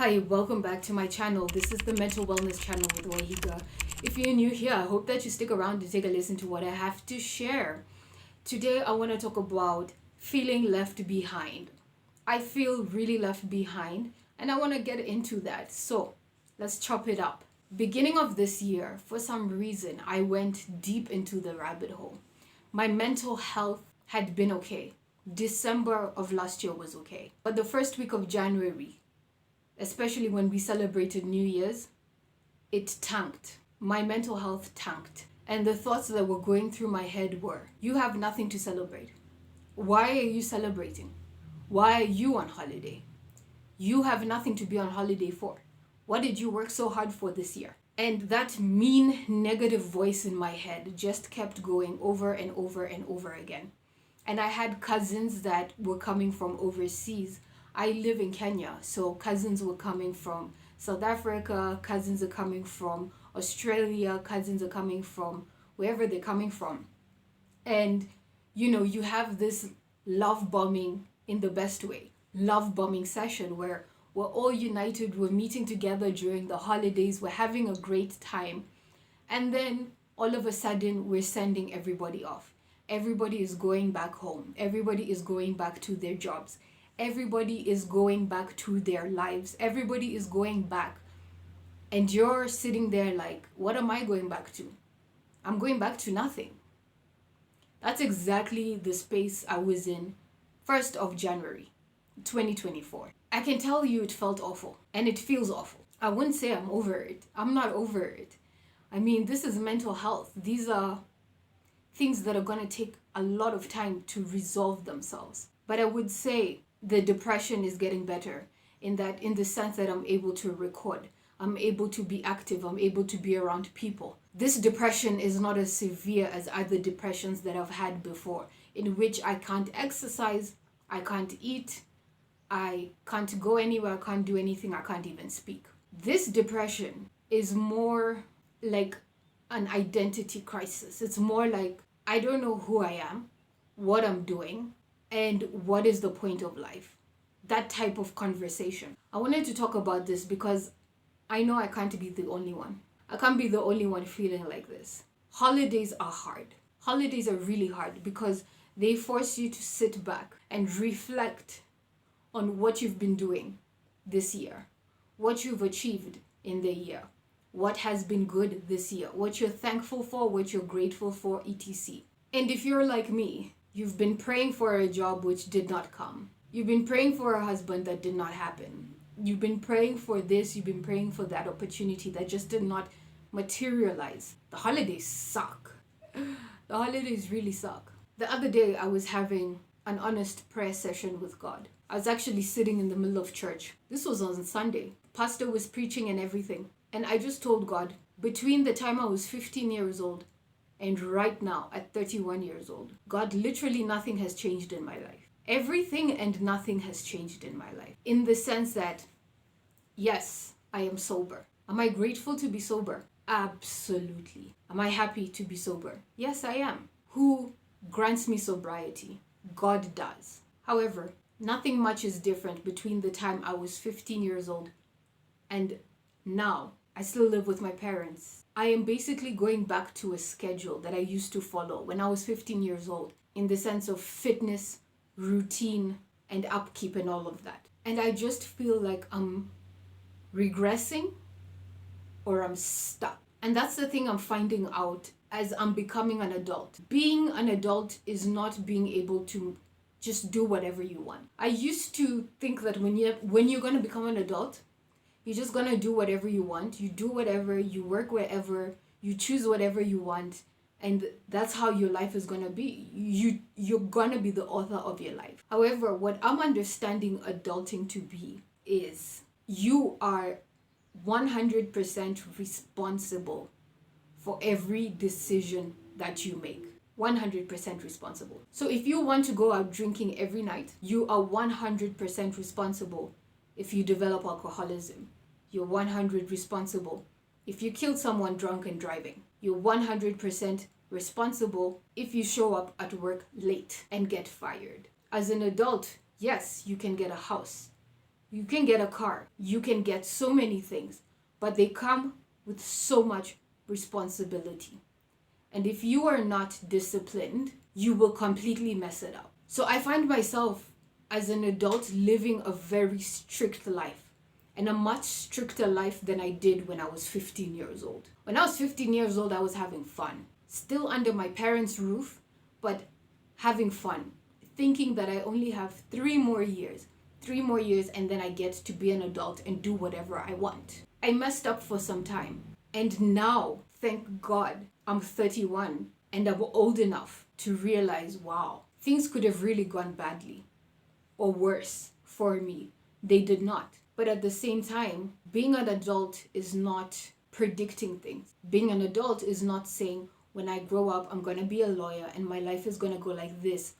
Hi, welcome back to my channel. This is the Mental Wellness channel with Waihiga. If you're new here, I hope that you stick around to take a listen to what I have to share. Today, I want to talk about feeling left behind. I feel really left behind, and I want to get into that. So, let's chop it up. Beginning of this year, for some reason, I went deep into the rabbit hole. My mental health had been okay. December of last year was okay. But the first week of January, especially when we celebrated New Year's, it tanked. My mental health tanked. And the thoughts that were going through my head were, you have nothing to celebrate. Why are you celebrating? Why are you on holiday? You have nothing to be on holiday for. What did you work so hard for this year? And that mean negative voice in my head just kept going over and over and over again. And I had cousins that were coming from overseas. I live in Kenya, so cousins were coming from South Africa, cousins are coming from Australia, cousins are coming from wherever they're coming from. And, you have this love bombing in the best way, love bombing session where we're all united, we're meeting together during the holidays, we're having a great time. And then all of a sudden, we're sending everybody off. Everybody is going back home. Everybody is going back to their jobs. Everybody is going back to their lives. Everybody is going back. And you're sitting there like, what am I going back to? I'm going back to nothing. That's exactly the space I was in 1st of January, 2024. I can tell you it felt awful and it feels awful. I wouldn't say I'm over it. I'm not over it. I mean, this is mental health. These are things that are going to take a lot of time to resolve themselves. But I would say the depression is getting better in the sense that I'm able to record, I'm able to be active, I'm able to be around people. This depression is not as severe as other depressions that I've had before, in which I can't exercise, I can't eat, I can't go anywhere, I can't do anything, I can't even speak. This depression is more like an identity crisis. It's more like, I don't know who I am, what I'm doing, and what is the point of life? That type of conversation. I wanted to talk about this because I know I can't be the only one. I can't be the only one feeling like this. Holidays are hard. Holidays are really hard because they force you to sit back and reflect on what you've been doing this year, what you've achieved in the year, what has been good this year, what you're thankful for, what you're grateful for, etc. And if you're like me, you've been praying for a job which did not come. You've been praying for a husband that did not happen. You've been praying for this, you've been praying for that opportunity that just did not materialize. The holidays suck. The holidays really suck. The other day, I was having an honest prayer session with God. I was actually sitting in the middle of church. This was on Sunday. Pastor was preaching and everything. And I just told God, between the time I was 15 years old and right now at 31 years old, God, literally nothing has changed in my life. Everything and nothing has changed in my life. In the sense that, yes, I am sober. Am I grateful to be sober? Absolutely. Am I happy to be sober? Yes, I am. Who grants me sobriety? God does. However, nothing much is different between the time I was 15 years old and now. I still live with my parents. I am basically going back to a schedule that I used to follow when I was 15 years old, in the sense of fitness, routine, and upkeep and all of that. And I just feel like I'm regressing or I'm stuck. And that's the thing I'm finding out as I'm becoming an adult. Being an adult is not being able to just do whatever you want. I used to think that when you're going to become an adult, you're just going to do whatever you want. You do whatever, you work wherever, you choose whatever you want. And that's how your life is going to be. You're going to be the author of your life. However, what I'm understanding adulting to be is you are 100% responsible for every decision that you make. 100% responsible. So if you want to go out drinking every night, you are 100% responsible. If you develop alcoholism, you're 100% responsible. If you kill someone drunk and driving, you're 100% responsible if you show up at work late and get fired. As an adult, yes, you can get a house. You can get a car. You can get so many things. But they come with so much responsibility. And if you are not disciplined, you will completely mess it up. So I find myself as an adult living a very strict life, and a much stricter life than I did when I was 15 years old. When I was 15 years old, I was having fun. Still under my parents' roof, but having fun. Thinking that I only have 3 more years, and then I get to be an adult and do whatever I want. I messed up for some time. And now, thank God, I'm 31 and I'm old enough to realize, wow, things could have really gone badly or worse for me. They did not. But at the same time, being an adult is not predicting things. Being an adult is not saying, when I grow up, I'm going to be a lawyer and my life is going to go like this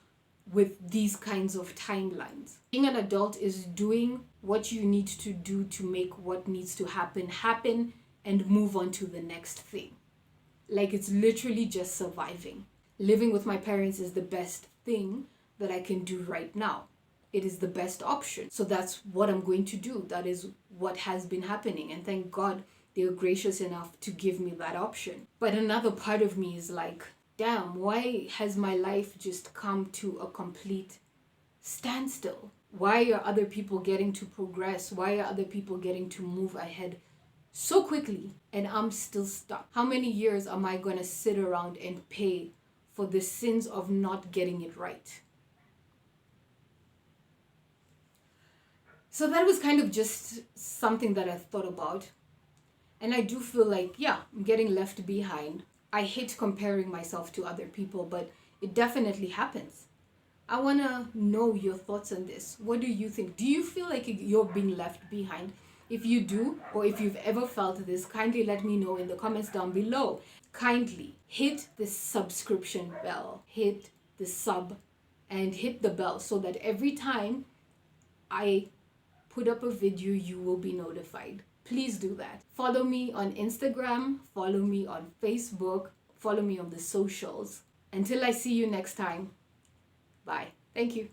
with these kinds of timelines. Being an adult is doing what you need to do to make what needs to happen and move on to the next thing. Like, it's literally just surviving. Living with my parents is the best thing that I can do right now. It is the best option. So that's what I'm going to do. That is what has been happening. And thank God they're gracious enough to give me that option. But another part of me is like, damn, why has my life just come to a complete standstill? Why are other people getting to progress? Why are other people getting to move ahead so quickly and I'm still stuck? How many years am I going to sit around and pay for the sins of not getting it right? So that was kind of just something that I thought about. And I do feel like, yeah, I'm getting left behind. I hate comparing myself to other people, but it definitely happens. I want to know your thoughts on this. What do you think? Do you feel like you're being left behind? If you do, or if you've ever felt this, kindly let me know in the comments down below. Kindly hit the subscription bell, hit the sub, and hit the bell so that every time I put up a video, you will be notified. Please do that. Follow me on Instagram, follow me on Facebook, follow me on the socials. Until I see you next time, bye. Thank you.